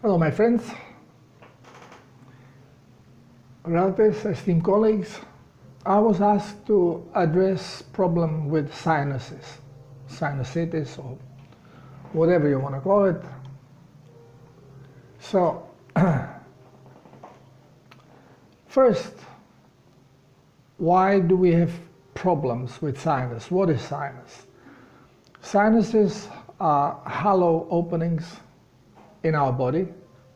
Hello, my friends, relatives, esteemed colleagues. I was asked to address problem with sinuses, sinusitis, or whatever you want to call it. So, first, why do we have problems with sinus? What is sinus? Sinuses are hollow openings in our body,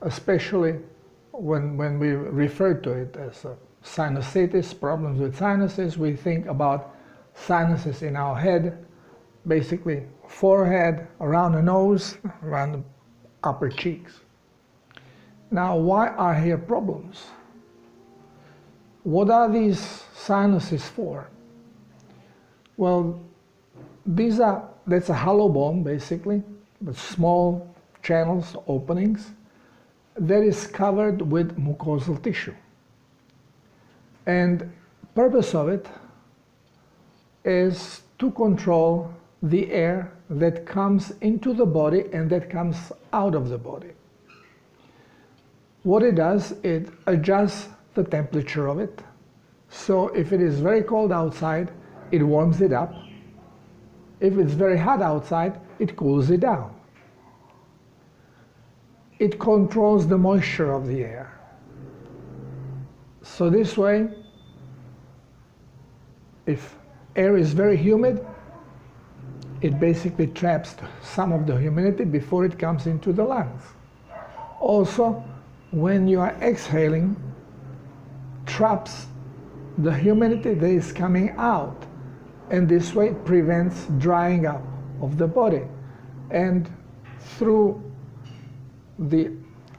especially when we refer to it as sinusitis, problems with sinuses. We think about sinuses in our head, basically forehead, around the nose, around the upper cheeks. Now, why are here problems? What are these sinuses for? Well, that's a hollow bone, basically, with small channels, openings, that is covered with mucosal tissue. And purpose of it is to control the air that comes into the body and that comes out of the body. What it does, it adjusts the temperature of it. So if it is very cold outside, it warms it up. If it's very hot outside, it cools it down. It controls the moisture of the air. So this way, if air is very humid, it basically traps some of the humidity before it comes into the lungs. Also, when you are exhaling, traps the humidity that is coming out, and this way it prevents drying up of the body. And through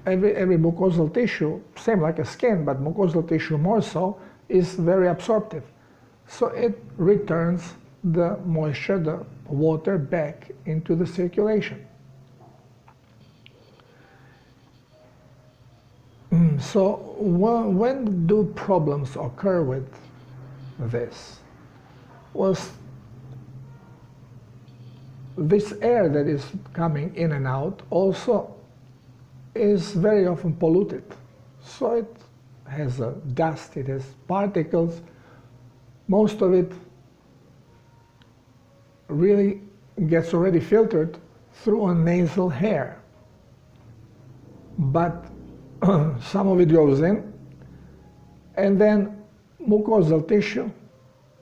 every mucosal tissue, same like a skin, but mucosal tissue more so, is very absorptive. So it returns the moisture, the water, back into the circulation. So when do problems occur with this? Well, this air that is coming in and out also is very often polluted. So it has dust, it has particles. Most of it really gets already filtered through a nasal hair. But some of it goes in, and then mucosal tissue,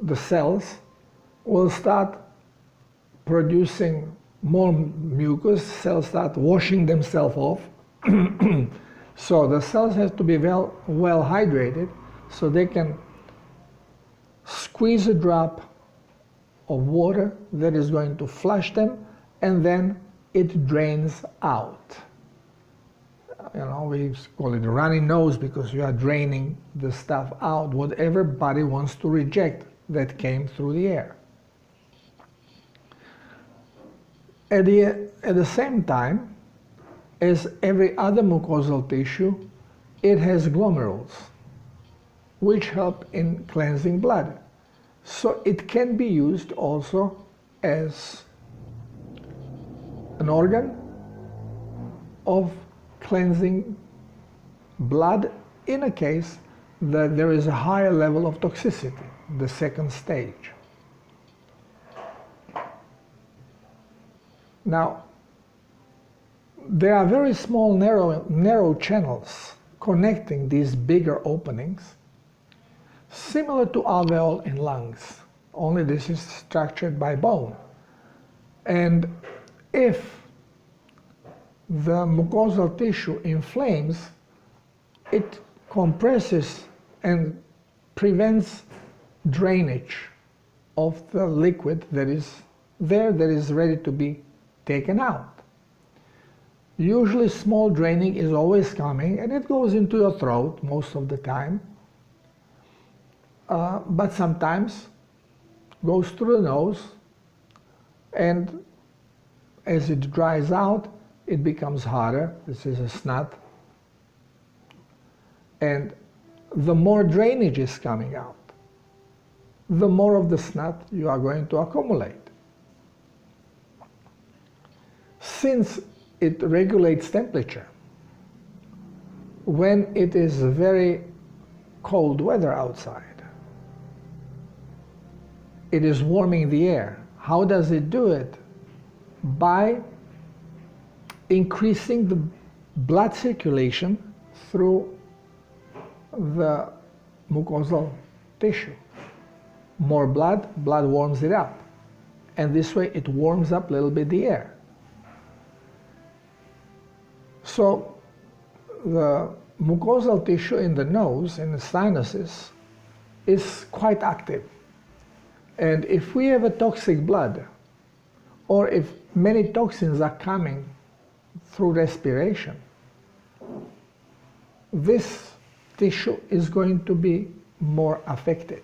the cells, will start producing more mucus. Cells start washing themselves off. So the cells have to be well hydrated so they can squeeze a drop of water that is going to flush them, and then it drains out. You know, we call it a runny nose because you are draining the stuff out, whatever body wants to reject that came through the air. At the same time, as every other mucosal tissue, it has glomerules, which help in cleansing blood. So it can be used also as an organ of cleansing blood in a case that there is a higher level of toxicity, the second stage. Now, there are very small narrow channels connecting these bigger openings, similar to alveoli in lungs, only this is structured by bone. And if the mucosal tissue inflames, it compresses and prevents drainage of the liquid that is there, that is ready to be taken out. Usually small draining is always coming, and it goes into your throat most of the time, but sometimes goes through the nose, and as it dries out, it becomes harder. This is a snot. And the more drainage is coming out, the more of the snot you are going to accumulate. Since it regulates temperature, when it is very cold weather outside. It is warming the air. How does it do it? By increasing the blood circulation through the mucosal tissue. More blood warms it up. And this way it warms up a little bit the air. So the mucosal tissue in the nose, in the sinuses, is quite active. And if we have a toxic blood, or if many toxins are coming through respiration, this tissue is going to be more affected.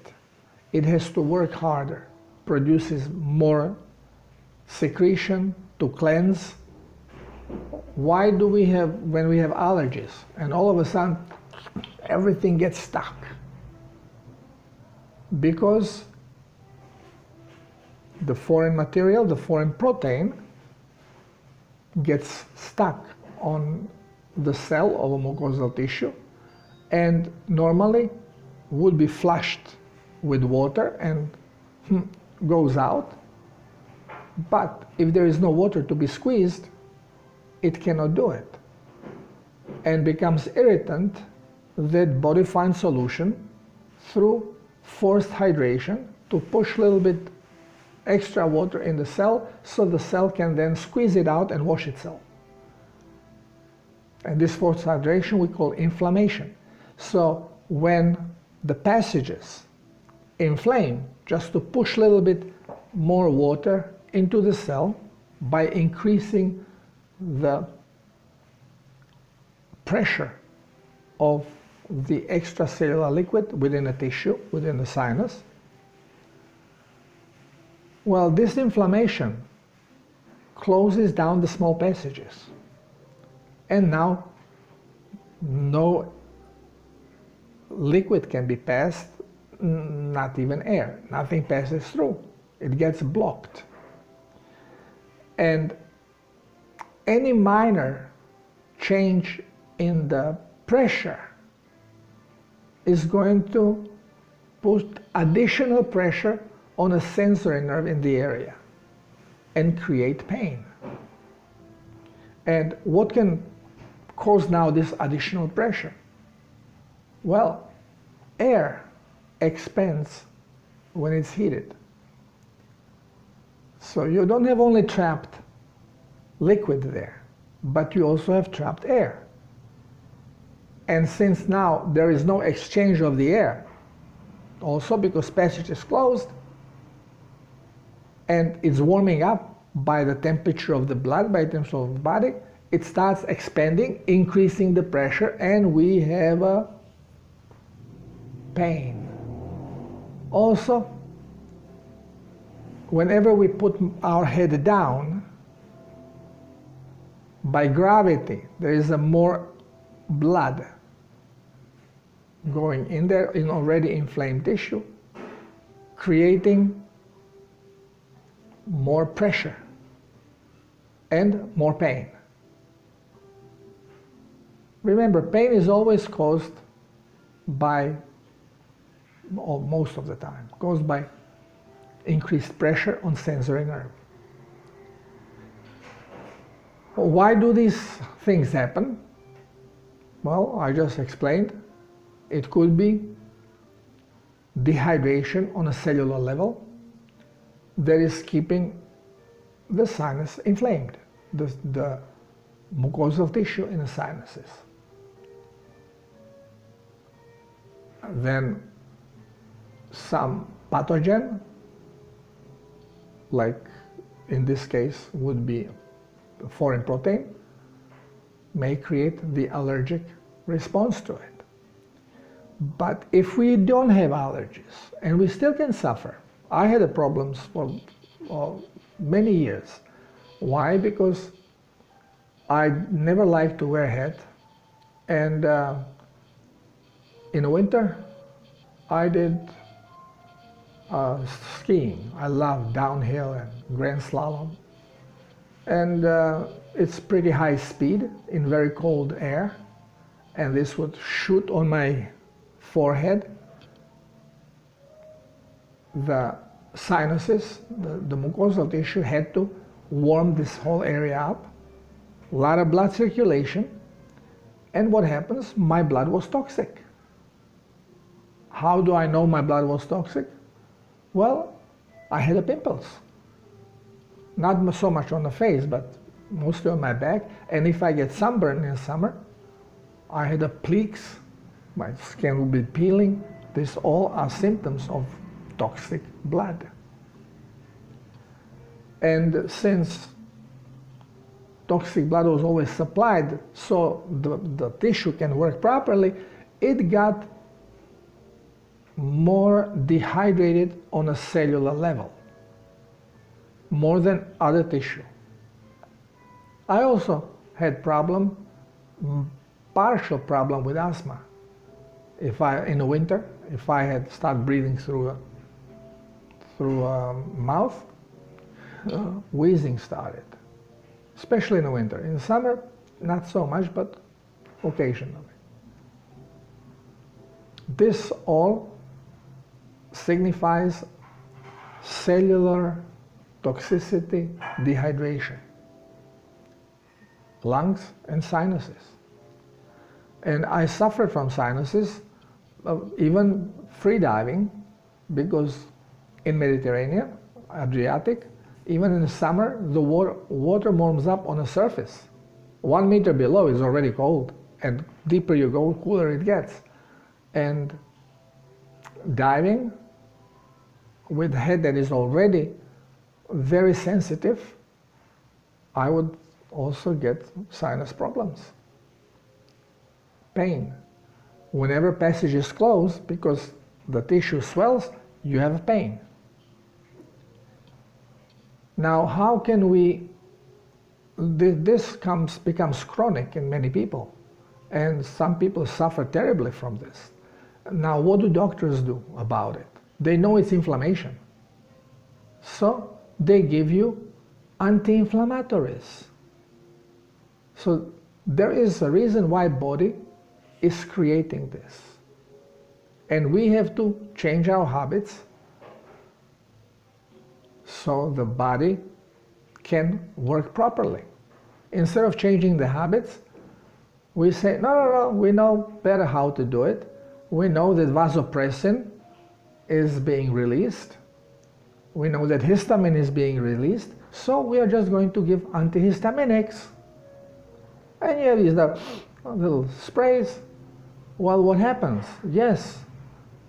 It has to work harder, produces more secretion to cleanse. Why do we have, when we have allergies, and all of a sudden everything gets stuck? Because the foreign material, the foreign protein, gets stuck on the cell of a mucosal tissue and normally would be flushed with water and goes out. But if there is no water to be squeezed, it cannot do it and becomes irritant. That body finds solution through forced hydration to push a little bit extra water in the cell so the cell can then squeeze it out and wash itself. And this forced hydration we call inflammation. So when the passages inflame, just to push a little bit more water into the cell by increasing the pressure of the extracellular liquid within the tissue, within the sinus. Well, this inflammation closes down the small passages, and now no liquid can be passed, not even air. Nothing passes through. It gets blocked. And any minor change in the pressure is going to put additional pressure on a sensory nerve in the area and create pain. And what can cause now this additional pressure? Well, air expands when it's heated. So you don't have only trapped liquid there, but you also have trapped air. And since now there is no exchange of the air, also because passage is closed, and it's warming up by the temperature of the blood, by the temperature of the body, it starts expanding, increasing the pressure, and we have a pain. Also, whenever we put our head down, by gravity, there is a more blood going in there in already inflamed tissue, creating more pressure and more pain. Remember, pain is always caused by, or most of the time, caused by increased pressure on sensory nerve. Why do these things happen? Well, I just explained. It could be dehydration on a cellular level that is keeping the sinus inflamed, the mucosal tissue in the sinuses. Then some pathogen, like in this case would be a foreign protein, may create the allergic response to it. But if we don't have allergies, and we still can suffer. I had the problems for many years. Why? Because I never liked to wear a hat, and in the winter I did skiing. I love downhill and grand slalom, and it's pretty high speed in very cold air, and this would shoot on my forehead. The sinuses, the mucosal tissue had to warm this whole area up, a lot of blood circulation, and what happens? My blood was toxic. How do I know my blood was toxic? Well, I had pimples. Not so much on the face, but mostly on my back. And if I get sunburned in summer, I had pleaks, my skin will be peeling. These all are symptoms of toxic blood. And since toxic blood was always supplied so the tissue can work properly, it got more dehydrated on a cellular level, more than other tissue. I also had partial problem with asthma. In the winter, if I had started breathing through mouth, wheezing started, especially in the winter. In the summer, not so much, but occasionally. This all signifies cellular toxicity, dehydration, lungs and sinuses. And I suffered from sinuses, even free diving, because in Mediterranean, Adriatic, even in the summer, the water warms up on the surface. 1 meter below is already cold, and deeper you go, cooler it gets. And diving with a head that is already very sensitive, I would also get sinus problems. Pain. Whenever passage is closed, because the tissue swells, you have pain. Now, how can this becomes chronic in many people, and some people suffer terribly from this. Now, what do doctors do about it? They know it's inflammation, so they give you anti-inflammatories. So there is a reason why body is creating this, and we have to change our habits so the body can work properly. Instead of changing the habits, we say, no, we know better how to do it. We know that vasopressin is being released. We know that histamine is being released, so we are just going to give antihistaminics. And you have these little sprays. Well, what happens? Yes,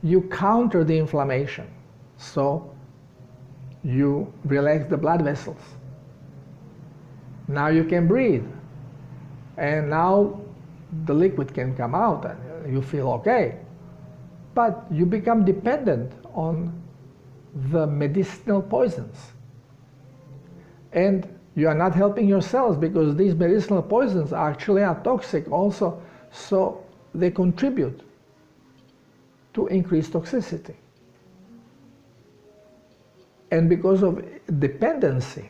you counter the inflammation, so you relax the blood vessels. Now you can breathe, and now the liquid can come out and you feel okay. But you become dependent on the medicinal poisons, and you are not helping yourselves, because these medicinal poisons actually are toxic also, so they contribute to increased toxicity. And because of dependency,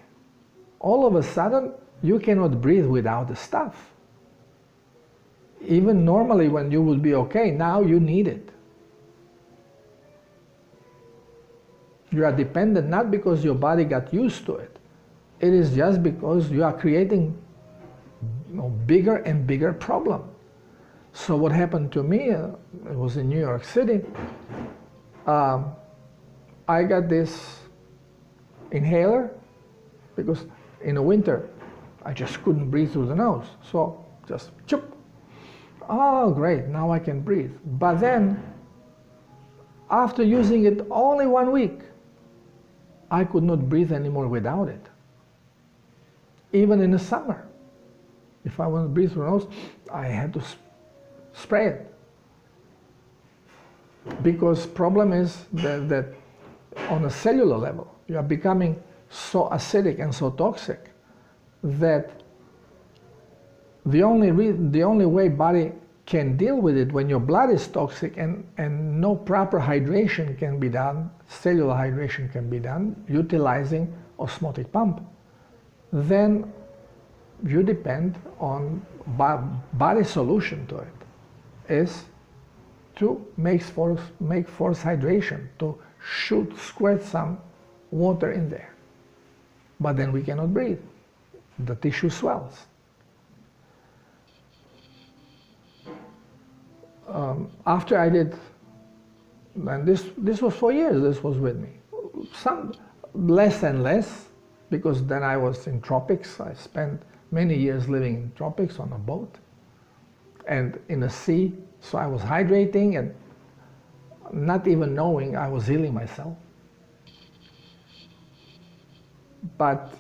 all of a sudden you cannot breathe without the stuff. Even normally when you would be okay, now you need it. You are dependent not because your body got used to it. It is just because you are creating bigger and bigger problem. So what happened to me, it was in New York City, I got this inhaler, because in the winter I just couldn't breathe through the nose, so just choop. Oh great, now I can breathe. But then after using it only 1 week, I could not breathe anymore without it. Even in the summer, if I want to breathe through the nose, I had to spray it, because problem is that on a cellular level you are becoming so acidic and so toxic that the only way body can deal with it, when your blood is toxic and no proper hydration can be done, cellular hydration can be done utilizing osmotic pump, then you depend on body solution to it. is to make force hydration, to squirt some water in there. But then we cannot breathe. The tissue swells. After I did, and this was for years, this was with me. Some less and less, because then I was in tropics. I spent many years living in tropics on a boat and in the sea. So I was hydrating and not even knowing I was healing myself. But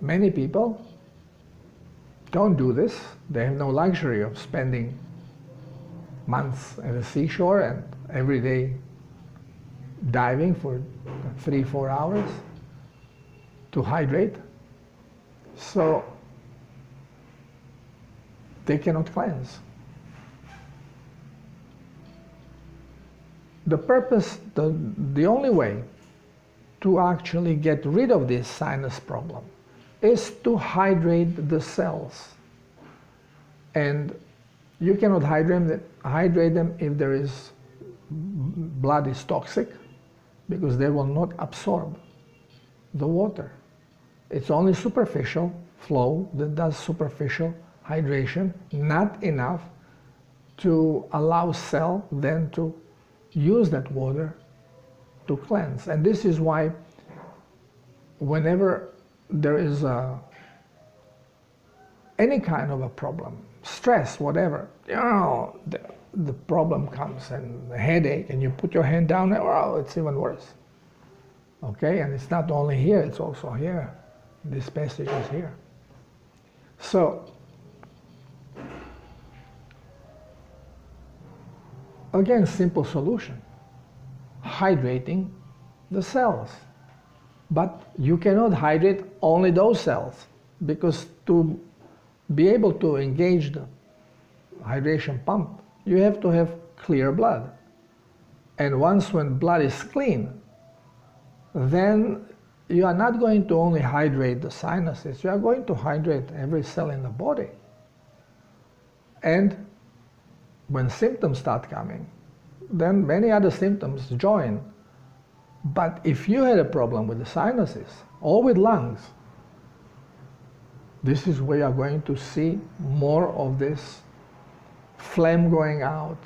many people don't do this. They have no luxury of spending months at the seashore and every day diving for 3-4 hours to hydrate. So they cannot cleanse. The purpose, the only way to actually get rid of this sinus problem is to hydrate the cells. And you cannot hydrate them if there is blood is toxic, because they will not absorb the water. It's only superficial flow that does superficial hydration, not enough to allow cell then to use that water to cleanse. And this is why whenever there is any kind of a problem, stress, whatever, the problem comes, and the headache, and you put your hand down, oh, it's even worse. Okay, and it's not only here, it's also here. This passage is here. So, again, simple solution. Hydrating the cells. But you cannot hydrate only those cells, because to be able to engage the hydration pump, you have to have clear blood. And once when blood is clean, then you are not going to only hydrate the sinuses, you are going to hydrate every cell in the body. And when symptoms start coming, then many other symptoms join. But if you had a problem with the sinuses or with lungs, this is where you are going to see more of this phlegm going out,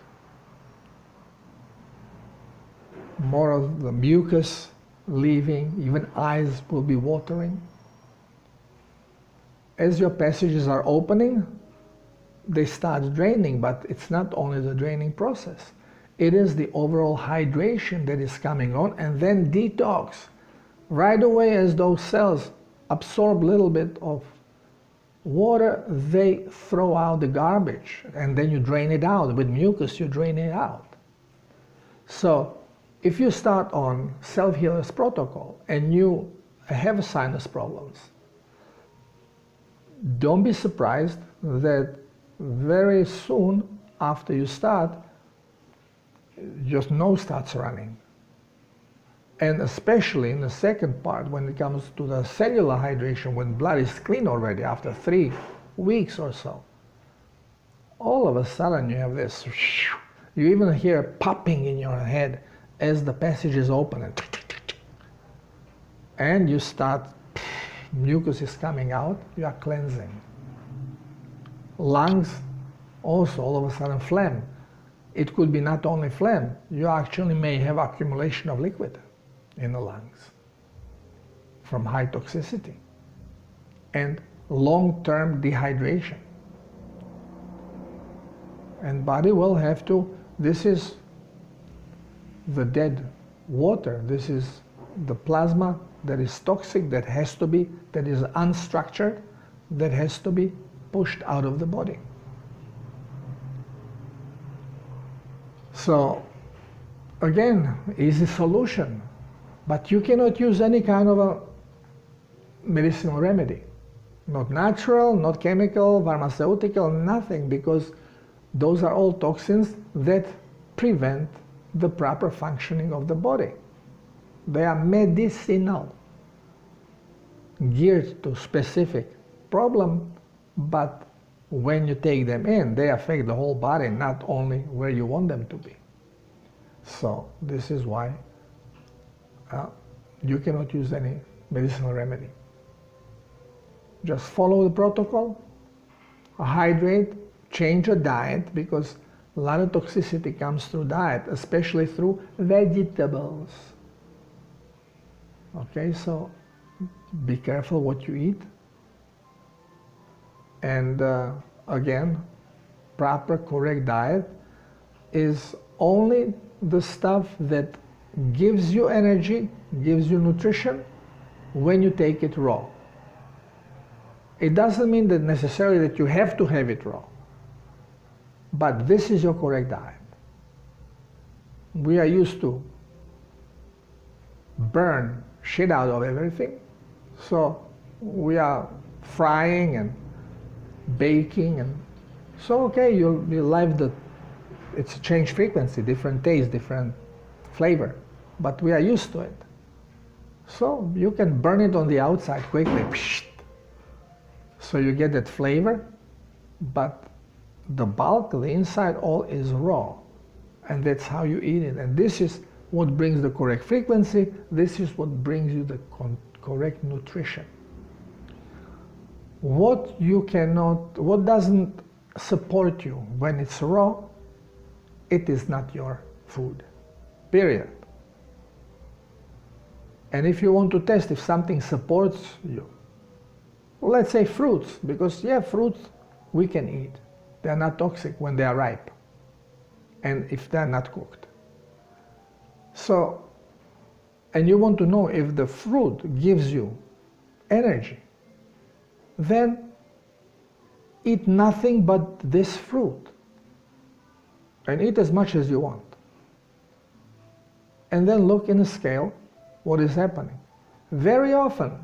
more of the mucus leaving, even eyes will be watering. As your passages are opening, they start draining, but it's not only the draining process. It is the overall hydration that is coming on, and then detox. Right away, as those cells absorb a little bit of water, they throw out the garbage, and then you drain it out. With mucus, you drain it out. So if you start on self-healers protocol and you have sinus problems, don't be surprised that very soon after you start, your nose starts running. And especially in the second part, when it comes to the cellular hydration, when blood is clean already after 3 weeks or so, all of a sudden you have this, you even hear popping in your head as the passage is open, and you start, mucus is coming out, you are cleansing. Lungs, also all of a sudden phlegm. It could be not only phlegm, you actually may have accumulation of liquid in the lungs from high toxicity and long-term dehydration. And body will have to, this is the dead water, this is the plasma that is toxic, that has to be, that is unstructured, that has to be pushed out of the body. So again, easy solution, but you cannot use any kind of a medicinal remedy. Not natural, not chemical, pharmaceutical, nothing, because those are all toxins that prevent the proper functioning of the body. They are medicinal, geared to specific problem, but when you take them in, they affect the whole body, not only where you want them to be. So this is why you cannot use any medicinal remedy. Just follow the protocol, hydrate, change your diet, because a lot of toxicity comes through diet, especially through vegetables. Okay, so be careful what you eat. And again, proper, correct diet is only the stuff that gives you energy, gives you nutrition when you take it raw. It doesn't mean that necessarily that you have to have it raw, but this is your correct diet. We are used to burn shit out of everything, so we are frying and baking, and so okay, you like it's a change frequency, different taste, different flavor, but we are used to it. So you can burn it on the outside quickly, so you get that flavor, but the bulk, the inside, all is raw, and that's how you eat it. And this is what brings the correct frequency. This is what brings you the correct nutrition. What doesn't support you when it's raw, it is not your food, period. And if you want to test if something supports you, well, let's say fruits, because yeah, fruits we can eat. They're not toxic when they are ripe, and if they're not cooked. So, and you want to know if the fruit gives you energy, then eat nothing but this fruit, and eat as much as you want. And then look in the scale what is happening. Very often,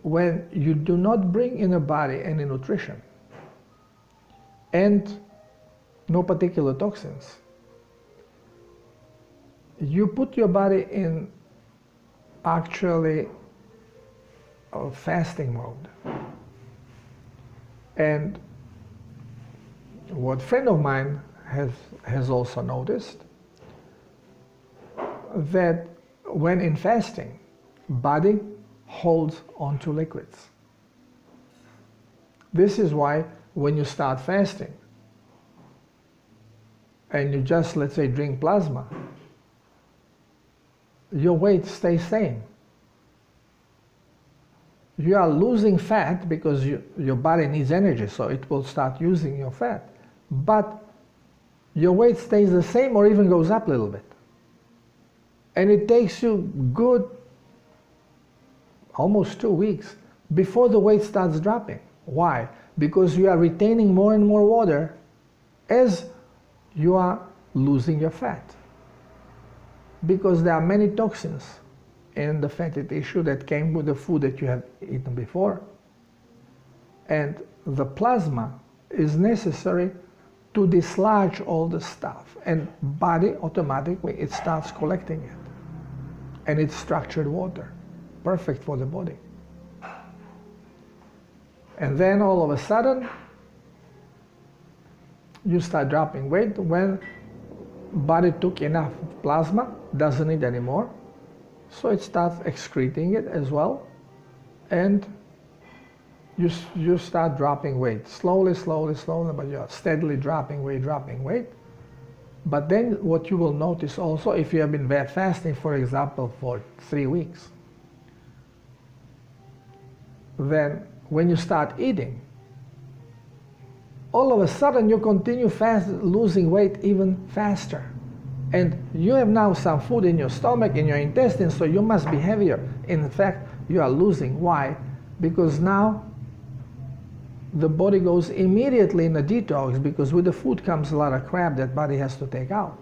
when you do not bring in a body any nutrition and no particular toxins, you put your body in actually a fasting mode. And what a friend of mine has also noticed, that when in fasting, body holds onto liquids. This is why when you start fasting and you just, let's say, drink plasma, your weight stays same. You are losing fat because your body needs energy, so it will start using your fat. But your weight stays the same or even goes up a little bit. And it takes you good almost 2 weeks before the weight starts dropping. Why? Because you are retaining more and more water as you are losing your fat. Because there are many toxins in the fatty tissue that came with the food that you have eaten before. And the plasma is necessary to dislodge all the stuff. And body automatically, it starts collecting it. And it's structured water. Perfect for the body. And then all of a sudden, you start dropping weight when body took enough plasma, doesn't need anymore, so it starts excreting it as well, and you start dropping weight. Slowly, slowly, slowly, but you're steadily dropping weight. But then what you will notice also, if you have been fasting, for example, for 3 weeks, then when you start eating, all of a sudden you continue losing weight even faster. And you have now some food in your stomach, in your intestines, so you must be heavier. In fact, you are losing. Why? Because now the body goes immediately in a detox, because with the food comes a lot of crap that body has to take out.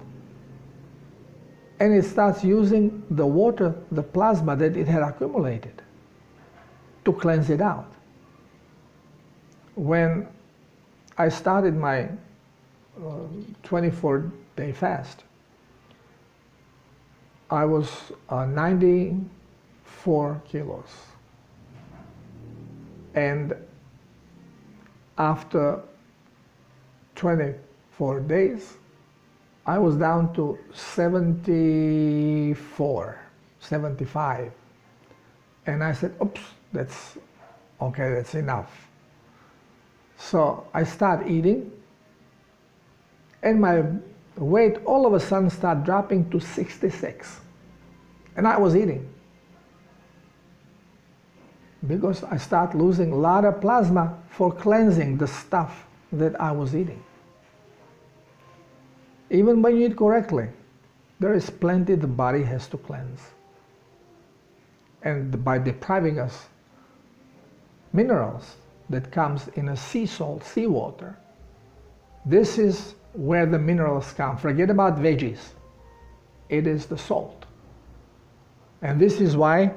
And it starts using the water, the plasma that it had accumulated, to cleanse it out. When I started my 24-day fast, I was 94 kilos. And after 24 days, I was down to 74, 75. And I said, oops, that's okay, that's enough. So I start eating, and my weight all of a sudden started dropping to 66. And I was eating, because I start losing a lot of plasma for cleansing the stuff that I was eating. Even when you eat correctly, there is plenty the body has to cleanse. And by depriving us minerals that comes in a sea salt, seawater, this is where the minerals come. Forget about veggies. It is the salt. And this is why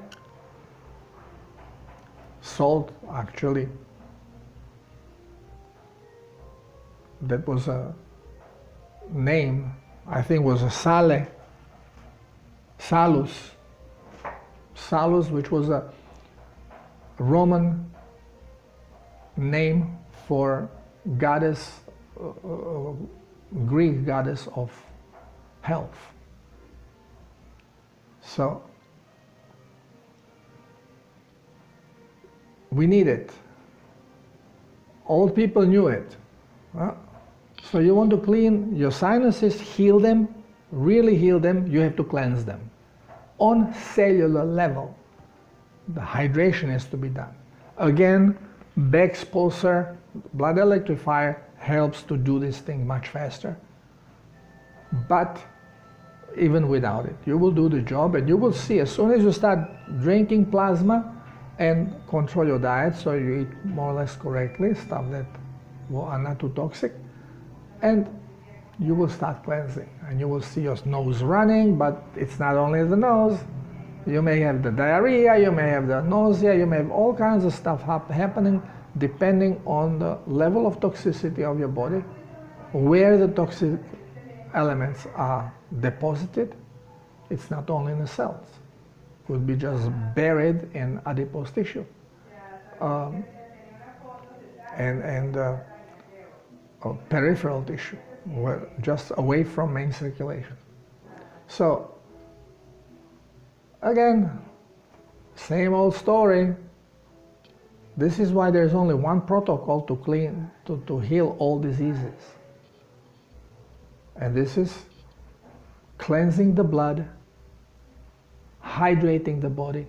salt actually, that was a name, I think was a Salus, which was a Roman name for goddess, Greek goddess of health. So we need it. Old people knew it. So you want to clean your sinuses, heal them, really heal them, you have to cleanse them. On cellular level, the hydration has to be done. Again, Beck's pulsar, blood electrifier, helps to do this thing much faster. But even without it, you will do the job, and you will see as soon as you start drinking plasma and control your diet, so you eat more or less correctly, stuff that are not too toxic, and you will start cleansing, and you will see your nose running. But it's not only the nose. You may have the diarrhea, you may have the nausea, you may have all kinds of stuff happening depending on the level of toxicity of your body, where the toxic elements are deposited. It's not only in the cells. It could be just buried in adipose tissue and peripheral tissue, just away from main circulation. So again, same old story. This is why there's only one protocol to clean, to heal all diseases. And this is cleansing the blood, hydrating the body,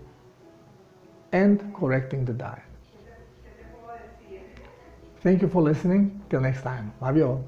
and correcting the diet. Thank you for listening. Till next time. Love you all.